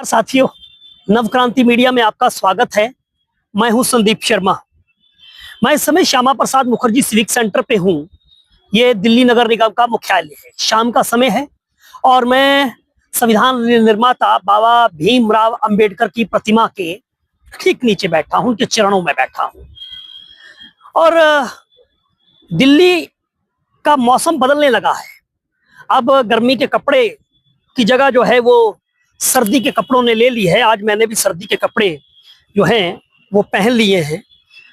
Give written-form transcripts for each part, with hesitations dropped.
साथियों, नवक्रांति मीडिया में आपका स्वागत है। मैं हूं संदीप शर्मा। मैं इस समय श्यामा प्रसाद मुखर्जी सिविक सेंटर पे हूं। ये दिल्ली नगर निगम का मुख्यालय है। शाम का समय है और मैं संविधान निर्माता बाबा भीमराव अंबेडकर की प्रतिमा के ठीक नीचे बैठा हूं, उनके चरणों में बैठा हूं। और दिल्ली का मौसम बदलने लगा है। अब गर्मी के कपड़े की जगह जो है वो सर्दी के कपड़ों ने ले ली है। आज मैंने भी सर्दी के कपड़े जो हैं वो पहन लिए हैं,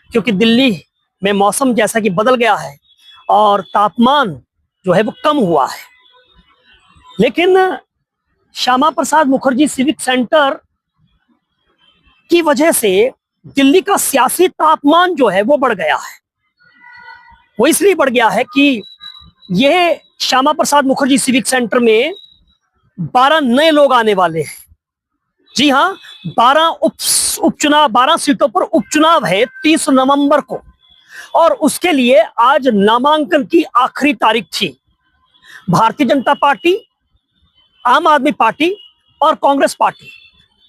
क्योंकि दिल्ली में मौसम जैसा कि बदल गया है और तापमान जो है वो कम हुआ है। लेकिन श्यामा प्रसाद मुखर्जी सिविक सेंटर की वजह से दिल्ली का सियासी तापमान जो है वो बढ़ गया है। वो इसलिए बढ़ गया है कि यह श्यामा प्रसाद मुखर्जी सिविक सेंटर में 12 नए लोग आने वाले हैं। जी हाँ, 12 सीटों पर उपचुनाव है 30 नवंबर को, और उसके लिए आज नामांकन की आखिरी तारीख थी। भारतीय जनता पार्टी, आम आदमी पार्टी और कांग्रेस पार्टी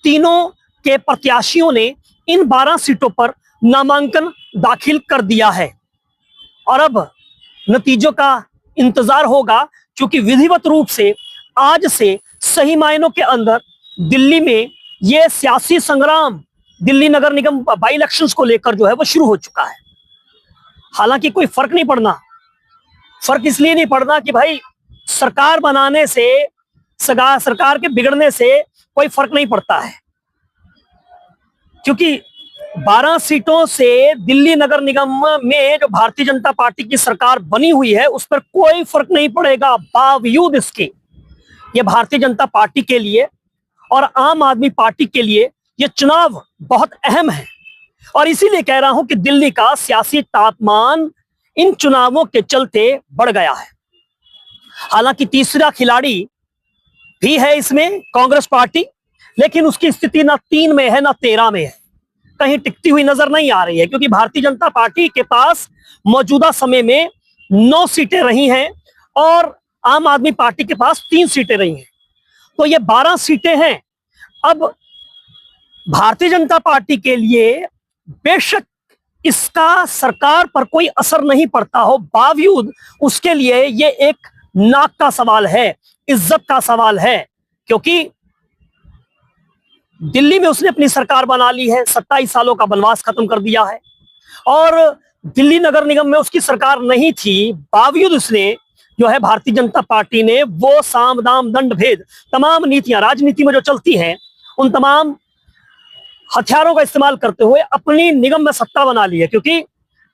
तीनों के प्रत्याशियों ने इन 12 सीटों पर नामांकन दाखिल कर दिया है और अब नतीजों का इंतजार होगा, क्योंकि विधिवत रूप से आज से सही मायनों के अंदर दिल्ली में यह सियासी संग्राम दिल्ली नगर निगम बाई इलेक्शंस को लेकर जो है वो शुरू हो चुका है। हालांकि कोई फर्क नहीं पड़ना। फर्क इसलिए नहीं पड़ना कि भाई सरकार बनाने से, सरकार के बिगड़ने से कोई फर्क नहीं पड़ता है, क्योंकि 12 सीटों से दिल्ली नगर निगम में जो भारतीय जनता पार्टी की सरकार बनी हुई है उस पर कोई फर्क नहीं पड़ेगा। बावजूद इसके ये भारतीय जनता पार्टी के लिए और आम आदमी पार्टी के लिए ये चुनाव बहुत अहम है, और इसीलिए कह रहा हूं कि दिल्ली का सियासी तापमान इन चुनावों के चलते बढ़ गया है। हालांकि तीसरा खिलाड़ी भी है इसमें, कांग्रेस पार्टी, लेकिन उसकी स्थिति ना 3 में है ना 13 में है, कहीं टिकती हुई नजर नहीं आ रही है, क्योंकि भारतीय जनता पार्टी के पास मौजूदा समय में 9 सीटें रही हैं और आम आदमी पार्टी के पास 3 सीटें रही हैं। तो ये 12 सीटें हैं। अब भारतीय जनता पार्टी के लिए बेशक इसका सरकार पर कोई असर नहीं पड़ता हो, बावजूद उसके लिए ये एक नाक का सवाल है, इज्जत का सवाल है, क्योंकि दिल्ली में उसने अपनी सरकार बना ली है, 27 सालों का वनवास खत्म कर दिया है, और दिल्ली नगर निगम में उसकी सरकार नहीं थी, बावजूद उसने जो है भारतीय जनता पार्टी ने वो साम दाम दंड भेद तमाम नीतियां राजनीति में जो चलती हैं उन तमाम हथियारों का इस्तेमाल करते हुए अपनी निगम में सत्ता बना ली है। क्योंकि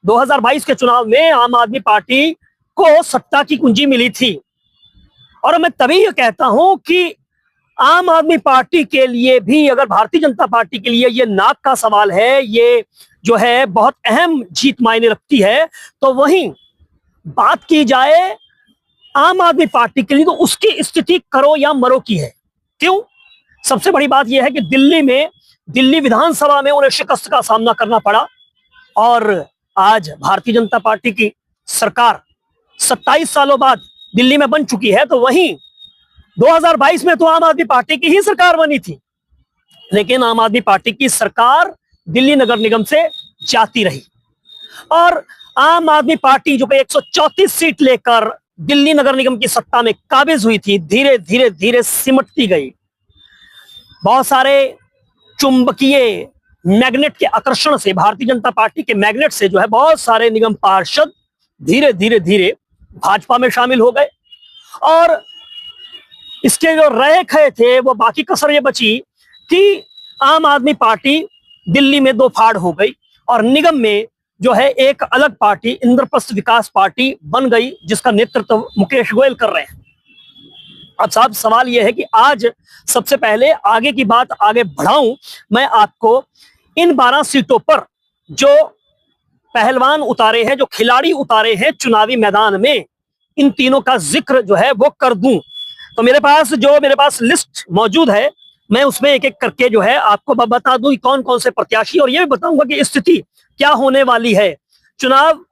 2022 के चुनाव में आम आदमी पार्टी को सत्ता की कुंजी मिली थी, और मैं तभी ये कहता हूं कि आम आदमी पार्टी के लिए भी, अगर भारतीय जनता पार्टी के लिए ये नाक का सवाल है, ये जो है बहुत अहम जीत मायने रखती है, तो वहीं बात की जाए आम आदमी पार्टी के लिए तो उसकी स्थिति करो या मरो की है। क्यों? सबसे बड़ी बात यह है कि दिल्ली विधानसभा में उन्हें शिकस्त का सामना करना पड़ा, और आज भारतीय जनता पार्टी की सरकार 27 सालों बाद दिल्ली में बन चुकी है। तो वहीं 2022 में तो आम आदमी पार्टी की ही सरकार बनी थी, लेकिन आम आदमी पार्टी की सरकार दिल्ली नगर निगम से जाती रही, और आम आदमी पार्टी जो 134 सीट लेकर दिल्ली नगर निगम की सत्ता में काबिज हुई थी, धीरे धीरे धीरे सिमटती गई। बहुत सारे चुंबकीय मैग्नेट के आकर्षण से, भारतीय जनता पार्टी के मैग्नेट से जो है बहुत सारे निगम पार्षद धीरे धीरे धीरे भाजपा में शामिल हो गए, और इसके जो रहे खए थे वो बाकी कसर ये बची कि आम आदमी पार्टी दिल्ली में 2 फाड़ हो गई और निगम में जो है एक अलग पार्टी, इंद्रप्रस्थ विकास पार्टी बन गई, जिसका नेतृत्व मुकेश गोयल कर रहे हैं। अब साहब सवाल यह है कि आज सबसे पहले आगे की बात आगे बढ़ाऊं, मैं आपको इन 12 सीटों पर जो पहलवान उतारे हैं, जो खिलाड़ी उतारे हैं चुनावी मैदान में, इन तीनों का जिक्र जो है वो कर दूं। तो मेरे पास लिस्ट मौजूद है, मैं उसमें एक एक करके जो है आपको बता दूं कौन कौन से प्रत्याशी, और यह भी बताऊंगा कि स्थिति क्या होने वाली है, चुनाव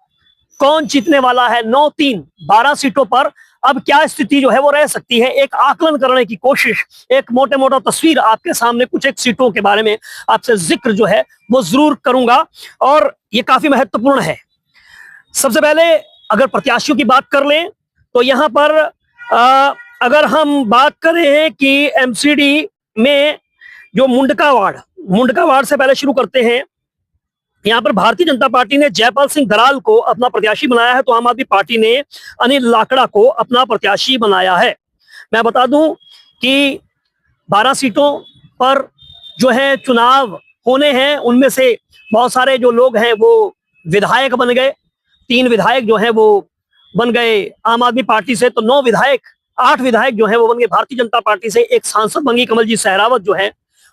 कौन जीतने वाला है। 9-3 12 सीटों पर अब क्या स्थिति जो है वो रह सकती है, एक आकलन करने की कोशिश, एक मोटे मोटा तस्वीर आपके सामने कुछ एक सीटों के बारे में आपसे जिक्र जो है वो जरूर करूंगा, और ये काफी महत्वपूर्ण है। सबसे पहले अगर प्रत्याशियों की बात कर लें तो यहां पर अगर हम बात करें कि एमसीडी में जो मुंडका वार्ड से पहले शुरू करते हैं। यहां पर भारतीय जनता पार्टी ने जयपाल सिंह दराल को अपना प्रत्याशी बनाया है, तो आम आदमी पार्टी ने अनिल लाकड़ा को अपना प्रत्याशी बनाया है। मैं बता दूं कि 12 सीटों पर जो है चुनाव होने हैं, उनमें से बहुत सारे जो लोग हैं वो विधायक बन गए। 3 विधायक जो है वो बन गए आम आदमी पार्टी से, तो 8 विधायक जो है वो बन गए भारतीय जनता पार्टी से। एक सांसद बन गई कमलजीत सहरावत जो है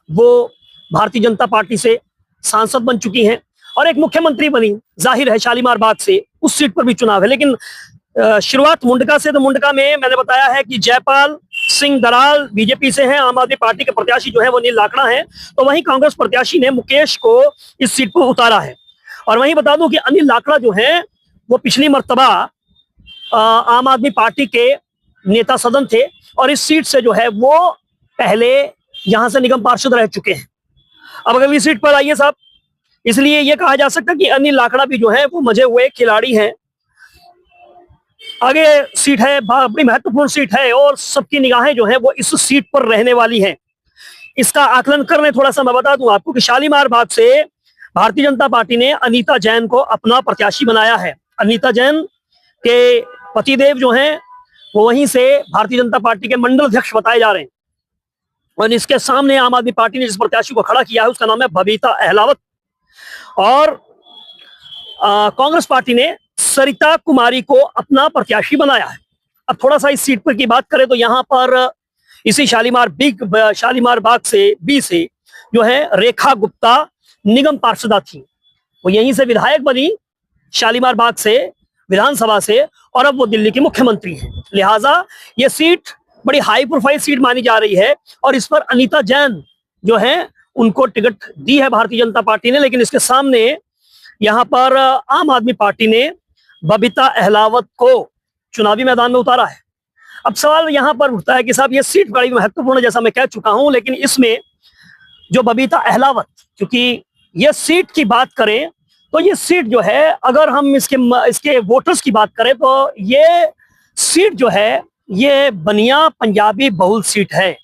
वो भारतीय जनता पार्टी से सांसद बन चुकी हैं, और एक मुख्यमंत्री बनी, जाहिर है शालीमार बाग से, उस सीट पर भी चुनाव है। लेकिन शुरुआत मुंडका से, तो मुंडका में मैंने बताया है कि जयपाल सिंह दराल बीजेपी से हैं, आम आदमी पार्टी के प्रत्याशी जो है वो अनिल लाकड़ा हैं, तो वहीं कांग्रेस प्रत्याशी ने मुकेश को इस सीट पर उतारा है। और वहीं बता दूं कि अनिल लाकड़ा जो है वो पिछली मर्तबा आम आदमी पार्टी के नेता सदन थे, और इस सीट से जो है वो पहले यहां से निगम पार्षद रह चुके हैं। अब अगली सीट पर आइए साहब, इसलिए यह कहा जा सकता है कि अनिल लाकड़ा भी जो है वो मजे हुए खिलाड़ी हैं। आगे सीट है, बड़ी महत्वपूर्ण सीट है, और सबकी निगाहें जो है वो इस सीट पर रहने वाली हैं। इसका आकलन करने थोड़ा सा मैं बता दूं आपको कि शालीमार बाग से भारतीय जनता पार्टी ने अनीता जैन को अपना प्रत्याशी बनाया है। अनीता जैन के पतिदेव जो हैं वो वहीं से भारतीय जनता पार्टी के मंडल अध्यक्ष बताए जा रहे हैं, और इसके सामने आम आदमी पार्टी ने जिस प्रत्याशी को खड़ा किया है उसका नाम है बबीता अहलावत, और कांग्रेस पार्टी ने सरिता कुमारी को अपना प्रत्याशी बनाया है। अब थोड़ा सा इस सीट पर की बात करें तो यहाँ पर इसी शालीमार बाग से बी से जो है रेखा गुप्ता निगम पार्षदा थी, वो यहीं से विधायक बनी शालीमार बाग से विधानसभा से, और अब वो दिल्ली की मुख्यमंत्री है। लिहाजा ये सीट बड़ी हाई प्रोफाइल सीट मानी जा रही है, और इस पर अनीता जैन जो है उनको टिकट दी है भारतीय जनता पार्टी ने। लेकिन इसके सामने यहां पर आम आदमी पार्टी ने बबीता अहलावत को चुनावी मैदान में उतारा है। अब सवाल यहां पर उठता है कि साहब ये सीट बड़ी महत्वपूर्ण है, जैसा मैं कह चुका हूं, लेकिन इसमें जो बबीता अहलावत, क्योंकि ये सीट की बात करें तो ये सीट जो है, अगर हम इसके वोटर्स की बात करें तो ये सीट जो है ये बनिया पंजाबी बहुल सीट है।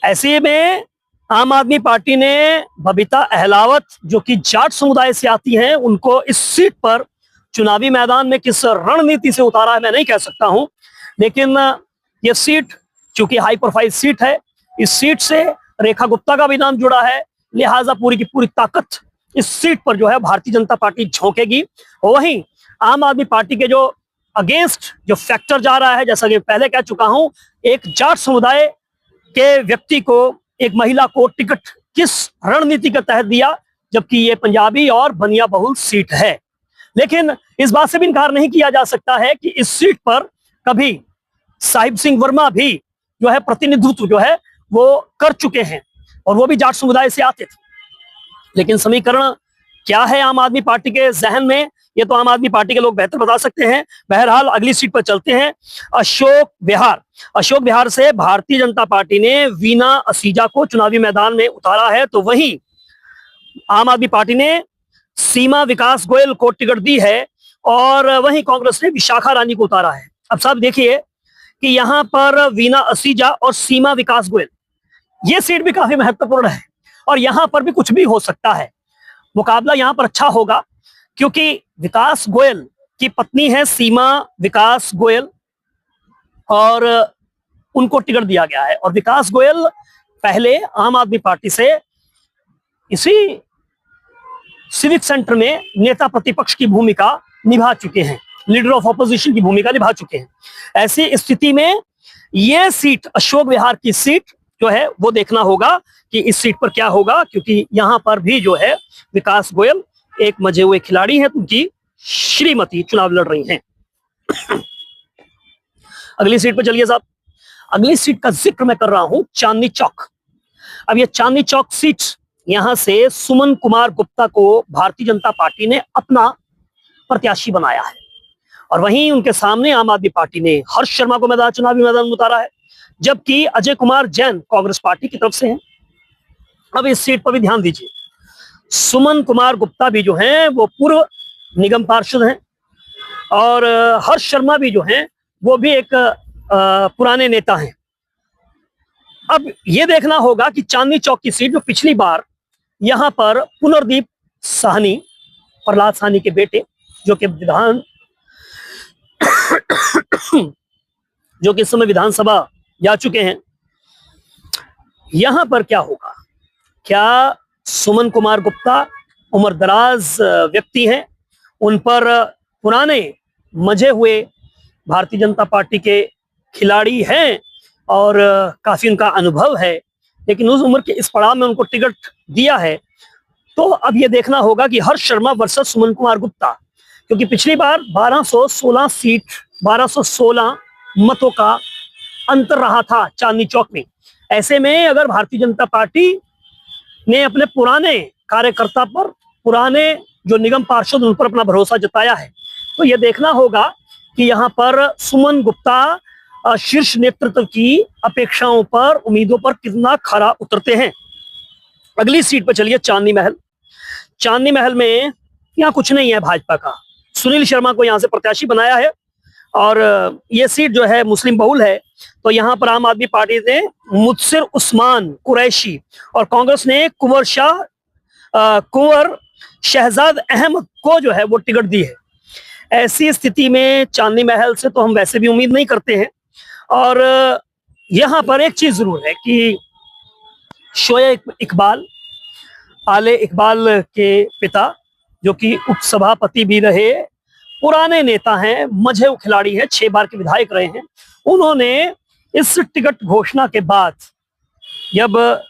ऐसे में आम आदमी पार्टी ने बबीता अहलावत जो कि जाट समुदाय से आती हैं, उनको इस सीट पर चुनावी मैदान में किस रणनीति से उतारा है मैं नहीं कह सकता हूं, लेकिन यह सीट चूंकि हाई प्रोफाइल सीट है, इस सीट से रेखा गुप्ता का भी नाम जुड़ा है, लिहाजा पूरी की पूरी ताकत इस सीट पर जो है भारतीय जनता पार्टी झोंकेगी। वहीं आम आदमी पार्टी के जो अगेंस्ट जो फैक्टर जा रहा है, जैसा कि पहले कह चुका हूं, एक जाट समुदाय के व्यक्ति को, एक महिला को टिकट किस रणनीति के तहत दिया, जबकि ये पंजाबी और बनिया बहुल सीट है। लेकिन इस बात से भी इनकार नहीं किया जा सकता है कि इस सीट पर कभी साहिब सिंह वर्मा भी जो है प्रतिनिधित्व जो है वो कर चुके हैं, और वो भी जाट समुदाय से आते थे। लेकिन समीकरण क्या है आम आदमी पार्टी के जहन में, ये तो आम आदमी पार्टी के लोग बेहतर बता सकते हैं। बहरहाल अगली सीट पर चलते हैं। अशोक विहार से भारतीय जनता पार्टी ने वीना असीजा को चुनावी मैदान में उतारा है, तो वहीं आम आदमी पार्टी ने सीमा विकास गोयल को टिकट दी है, और वहीं कांग्रेस ने विशाखा रानी को उतारा है। अब साहब देखिए कि यहां पर वीना असीजा और सीमा विकास गोयल, ये सीट भी काफी महत्वपूर्ण है, और यहां पर भी कुछ भी हो सकता है। मुकाबला यहां पर अच्छा होगा, क्योंकि विकास गोयल की पत्नी है सीमा विकास गोयल, और उनको टिकट दिया गया है। और विकास गोयल पहले आम आदमी पार्टी से इसी सिविक सेंटर में नेता प्रतिपक्ष की भूमिका निभा चुके हैं, लीडर ऑफ ऑपोजिशन की भूमिका निभा चुके हैं। ऐसी स्थिति में यह सीट, अशोक विहार की सीट जो है वो देखना होगा कि इस सीट पर क्या होगा, क्योंकि यहां पर भी जो है विकास गोयल एक मजे हुए खिलाड़ी हैं, उनकी श्रीमती चुनाव लड़ रही हैं। अगली सीट पर चलिए साहब। अगली सीट का जिक्र मैं कर रहा हूं चांदनी चौक। अब ये चांदनी चौक सीट, यहां से सुमन कुमार गुप्ता को भारतीय जनता पार्टी ने अपना प्रत्याशी बनाया है। और वहीं उनके सामने आम आदमी पार्टी ने हर्ष शर्मा को चुनावी मैदान में उतारा है, जबकि अजय कुमार जैन कांग्रेस पार्टी की तरफ से हैं। अब इस सीट पर भी ध्यान दीजिए, सुमन कुमार गुप्ता भी जो हैं वो पूर्व निगम पार्षद हैं, और हर्ष शर्मा भी जो हैं वो भी एक पुराने नेता हैं। अब यह देखना होगा कि चांदनी चौक की सीट जो पिछली बार यहां पर पुनर्दीप साहनी, प्रहलाद साहनी के बेटे, जो कि इस समय विधानसभा जा चुके हैं, यहां पर क्या होगा? क्या सुमन कुमार गुप्ता उम्रदराज व्यक्ति हैं, उन पर पुराने मजे हुए भारतीय जनता पार्टी के खिलाड़ी हैं और काफी उनका अनुभव है, लेकिन उस उम्र के इस पड़ाव में उनको टिकट दिया है। तो अब यह देखना होगा कि हर्ष शर्मा वर्सेस सुमन कुमार गुप्ता, क्योंकि पिछली बार 1216 मतों का अंतर रहा था चांदनी चौक में। ऐसे में अगर भारतीय जनता पार्टी ने अपने पुराने कार्यकर्ता पर, पुराने जो निगम पार्षद, उन पर अपना भरोसा जताया है, तो यह देखना होगा कि यहाँ पर सुमन गुप्ता शीर्ष नेतृत्व की अपेक्षाओं पर, उम्मीदों पर कितना खरा उतरते हैं। अगली सीट पर चलिए, चांदनी महल। चांदनी महल में यहाँ कुछ नहीं है भाजपा का, सुनील शर्मा को यहाँ से प्रत्याशी बनाया है, और ये सीट जो है मुस्लिम बहुल है। तो यहाँ पर आम आदमी पार्टी ने मुदस्सिर उस्मान कुरैशी और कांग्रेस ने कुंवर शहजाद अहमद को जो है वो टिकट दी है। ऐसी स्थिति में चांदनी महल से तो हम वैसे भी उम्मीद नहीं करते हैं। और यहाँ पर एक चीज जरूर है कि शोएब इकबाल, आले इकबाल के पिता, जो कि उपसभापति भी रहे, पुराने नेता हैं, मझे खिलाड़ी हैं, 6 बार के विधायक रहे हैं, उन्होंने इस टिकट घोषणा के बाद, जब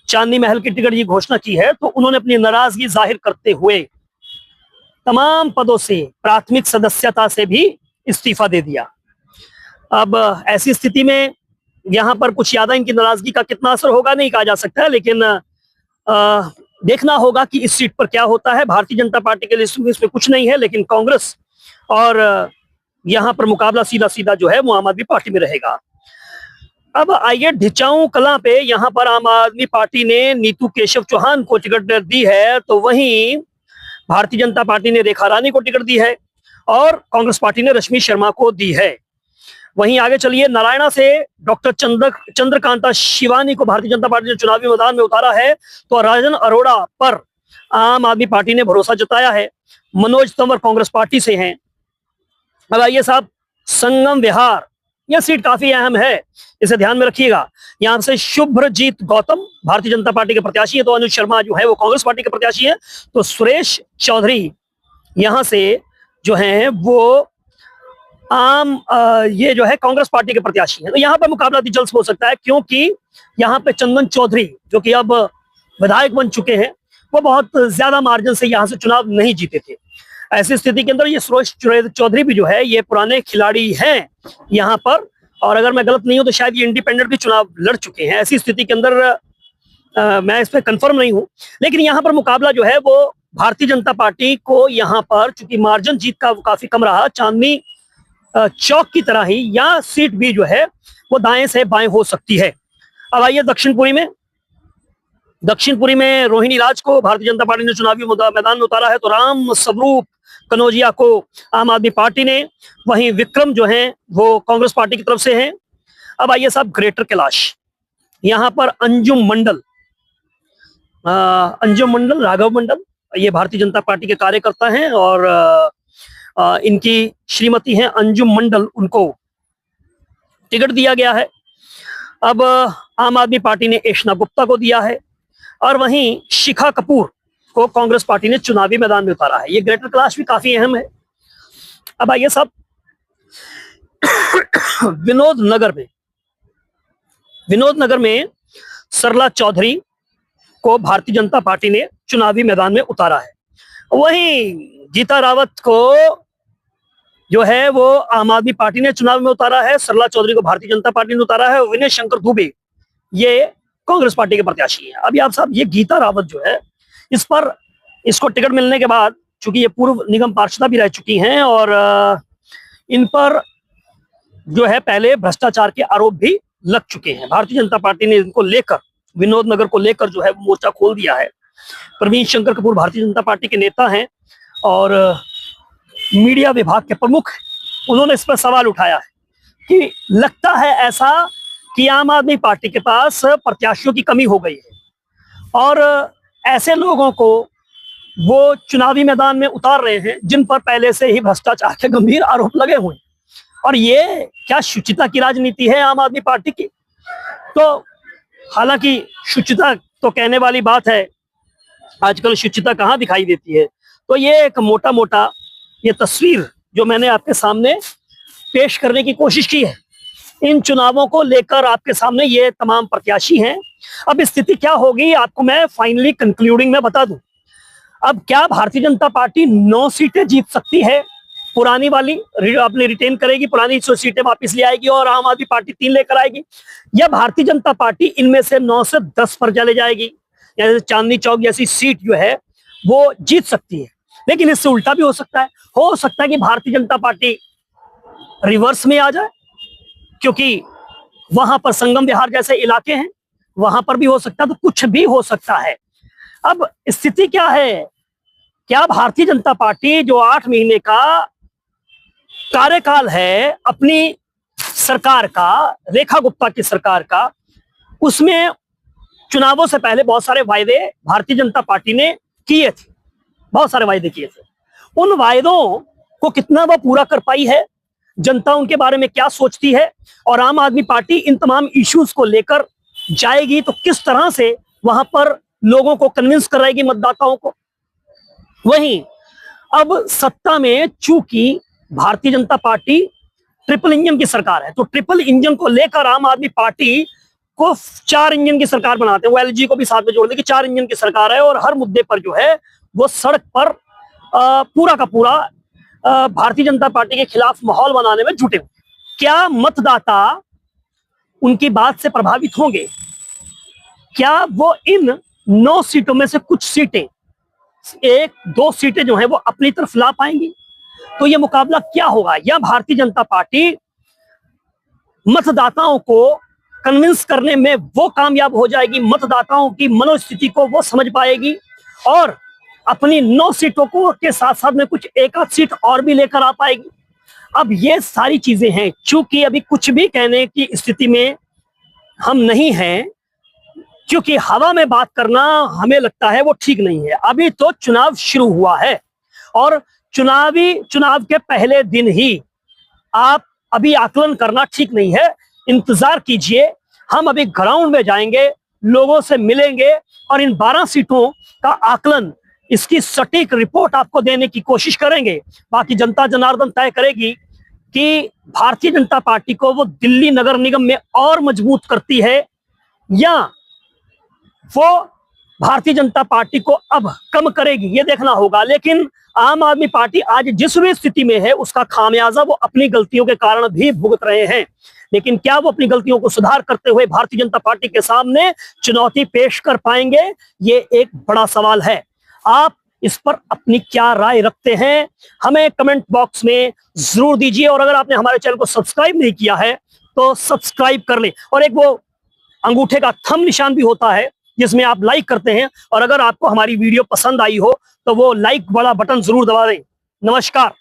चांदनी महल की टिकट की घोषणा की है, तो उन्होंने अपनी नाराजगी जाहिर करते हुए तमाम पदों से, प्राथमिक सदस्यता से भी इस्तीफा दे दिया। अब ऐसी स्थिति में यहाँ पर कुछ ज्यादा इनकी नाराजगी का कितना असर होगा नहीं कहा जा सकता है, लेकिन देखना होगा कि इस सीट पर क्या होता है। भारतीय जनता पार्टी के लिए इसमें कुछ नहीं है, लेकिन कांग्रेस और यहाँ पर मुकाबला सीधा सीधा जो है वो आम आदमी पार्टी में रहेगा। अब आइए ढिचाऊ कलां पे, यहाँ पर आम आदमी पार्टी ने नीतू केशव चौहान को टिकट दी है, तो वहीं भारतीय जनता पार्टी ने रेखा रानी को टिकट दी है और कांग्रेस पार्टी ने रश्मि शर्मा को दी है। वहीं आगे चलिए, नारायणा से डॉक्टर चंद्रकांता शिवानी को भारतीय जनता पार्टी ने चुनावी मैदान में उतारा है, तो राजन अरोड़ा पर आम आदमी पार्टी ने भरोसा जताया है। मनोज तंवर कांग्रेस पार्टी से हैं। अब आइए साहब, संगम विहार, यह सीट काफी अहम है, इसे ध्यान में रखिएगा। यहाँ से शुभ्रजीत गौतम भारतीय जनता पार्टी के प्रत्याशी है, तो अनुज शर्मा जो है वो कांग्रेस पार्टी के प्रत्याशी है, तो सुरेश चौधरी यहाँ से जो है वो ये जो है कांग्रेस पार्टी के प्रत्याशी है। तो यहाँ पर मुकाबला दिलचस्प हो सकता है, क्योंकि यहाँ पे चंदन चौधरी, जो कि अब विधायक बन चुके हैं, वो बहुत ज्यादा मार्जिन से यहाँ से चुनाव नहीं जीते थे। ऐसी स्थिति के अंदर ये सुरेश चौधरी भी जो है ये पुराने खिलाड़ी हैं यहाँ पर, और अगर मैं गलत नहीं हूं तो शायद ये इंडिपेंडेंट भी चुनाव लड़ चुके हैं। ऐसी स्थिति के अंदर मैं इस पर कंफर्म नहीं हूं, लेकिन यहाँ पर मुकाबला जो है वो भारतीय जनता पार्टी को यहाँ पर, चूंकि मार्जिन जीत का काफी कम रहा, चांदनी चौक की तरह ही यह सीट भी जो है वो दाएं से बाएं हो सकती है। अब आइए दक्षिणपुरी में रोहिणी राज को भारतीय जनता पार्टी ने चुनावी मैदान में उतारा है, तो राम स्वरूप कनौजिया को आम आदमी पार्टी ने, वहीं विक्रम जो हैं वो कांग्रेस पार्टी की तरफ से हैं। अब आइए साहब, ग्रेटर कैलाश, यहाँ पर अंजुम मंडल, राघव मंडल, ये भारतीय जनता पार्टी के कार्यकर्ता हैं, और इनकी श्रीमती हैं अंजुम मंडल, उनको टिकट दिया गया है। अब आम आदमी पार्टी ने एशना गुप्ता को दिया है, और वहीं शिखा कपूर को कांग्रेस पार्टी ने चुनावी मैदान में उतारा है। ये ग्रेटर कैलाश भी काफी अहम है। अब आइए साहब, विनोद नगर में सरला चौधरी को भारतीय जनता पार्टी ने चुनावी मैदान में उतारा है। वहीं गीता रावत को जो है वो आम आदमी पार्टी ने चुनाव में उतारा है, सरला चौधरी को भारतीय जनता पार्टी ने उतारा है, विनय शंकर दुबे ये कांग्रेस पार्टी के प्रत्याशी हैं। अभी आप साहब, ये गीता रावत जो है, इसको टिकट मिलने के बाद, चूंकि ये पूर्व निगम पार्षदा भी रह चुकी हैं और इन पर जो है पहले भ्रष्टाचार के आरोप भी लग चुके हैं। भारतीय जनता पार्टी ने इनको लेकर, विनोद नगर को लेकर जो है मोर्चा खोल दिया है। प्रवीण शंकर कपूर भारतीय जनता पार्टी के नेता हैं और मीडिया विभाग के प्रमुख, उन्होंने इस पर सवाल उठाया है कि लगता है ऐसा कि आम आदमी पार्टी के पास प्रत्याशियों की कमी हो गई है और ऐसे लोगों को वो चुनावी मैदान में उतार रहे हैं जिन पर पहले से ही भ्रष्टाचार के गंभीर आरोप लगे हुए हैं। और ये क्या शुचिता की राजनीति है आम आदमी पार्टी की? तो हालांकि शुचिता तो कहने वाली बात है, आजकल शुचिता कहाँ दिखाई देती है। तो ये एक मोटा मोटा ये तस्वीर जो मैंने आपके सामने पेश करने की कोशिश की है, इन चुनावों को लेकर आपके सामने ये तमाम प्रत्याशी हैं। अब स्थिति क्या होगी आपको मैं फाइनली कंक्लूडिंग में बता दूं। अब क्या भारतीय जनता पार्टी 9 सीटें जीत सकती है, पुरानी वाली अपने रिटेन करेगी, पुरानी 100 सीटें वापस ले आएगी और आम आदमी पार्टी 3 लेकर आएगी, या भारतीय जनता पार्टी इनमें से 9 से 10 पर चले जाएगी? जैसे चांदनी चौक जैसी सीट जो है वो जीत सकती है। लेकिन इससे उल्टा भी हो सकता है कि भारतीय जनता पार्टी रिवर्स में आ जाए, क्योंकि वहां पर संगम विहार जैसे इलाके हैं, वहां पर भी हो सकता है। तो कुछ भी हो सकता है। अब स्थिति क्या है? क्या भारतीय जनता पार्टी जो 8 महीने का कार्यकाल है अपनी सरकार का, रेखा गुप्ता की सरकार का, उसमें चुनावों से पहले बहुत सारे वायदे भारतीय जनता पार्टी ने किए थे, बहुत सारे वायदे किए थे। उन वायदों को कितना वह पूरा कर पाई है, जनता उनके बारे में क्या सोचती है, और आम आदमी पार्टी इन तमाम इश्यूज को लेकर जाएगी तो किस तरह से वहां पर लोगों को कन्विंस कराएगी, मतदाताओं को। वहीं अब सत्ता में चूंकि Bharatiya Janata party triple engine की सरकार है, तो ट्रिपल इंजन को लेकर आम आदमी पार्टी को 4 इंजन की सरकार बनाते हैं। वो एलजी को भी साथ में जोड़ दे कि 4 इंजन की सरकार है और हर मुद्दे पर जो है वो सड़क पर पूरा का पूरा भारतीय जनता पार्टी के खिलाफ माहौल बनाने में जुटे हुए। क्या मतदाता उनकी बात से प्रभावित होंगे? क्या वो इन 9 सीटों में से कुछ सीटें, 1-2 सीटें जो है वो अपनी तरफ ला पाएंगी? तो ये मुकाबला क्या होगा? या भारतीय जनता पार्टी मतदाताओं को कन्विंस करने में वो कामयाब हो जाएगी, मतदाताओं की मनोस्थिति को वो समझ पाएगी और अपनी 9 सीटों को के साथ साथ में कुछ 1-8 सीट और भी लेकर आ पाएगी? अब ये सारी चीजें हैं। चूंकि अभी कुछ भी कहने की स्थिति में हम नहीं हैं, क्योंकि हवा में बात करना हमें लगता है वो ठीक नहीं है। अभी तो चुनाव शुरू हुआ है और चुनाव के पहले दिन ही आप अभी आकलन करना ठीक नहीं है। इंतजार कीजिए, हम अभी ग्राउंड में जाएंगे, लोगों से मिलेंगे और इन 12 सीटों का आकलन, इसकी सटीक रिपोर्ट आपको देने की कोशिश करेंगे। बाकी जनता जनार्दन तय करेगी कि भारतीय जनता पार्टी को वो दिल्ली नगर निगम में और मजबूत करती है या वो भारतीय जनता पार्टी को अब कम करेगी, ये देखना होगा। लेकिन आम आदमी पार्टी आज जिस भी स्थिति में है उसका खामियाजा वो अपनी गलतियों के कारण भी भुगत रहे हैं। लेकिन क्या वो अपनी गलतियों को सुधार करते हुए भारतीय जनता पार्टी के सामने चुनौती पेश कर पाएंगे? ये एक बड़ा सवाल है। आप इस पर अपनी क्या राय रखते हैं हमें कमेंट बॉक्स में जरूर दीजिए। और अगर आपने हमारे चैनल को सब्सक्राइब नहीं किया है तो सब्सक्राइब कर लें। और एक वो अंगूठे का थंब निशान भी होता है जिसमें आप लाइक करते हैं, और अगर आपको हमारी वीडियो पसंद आई हो तो वो लाइक वाला बटन जरूर दबा दें। नमस्कार।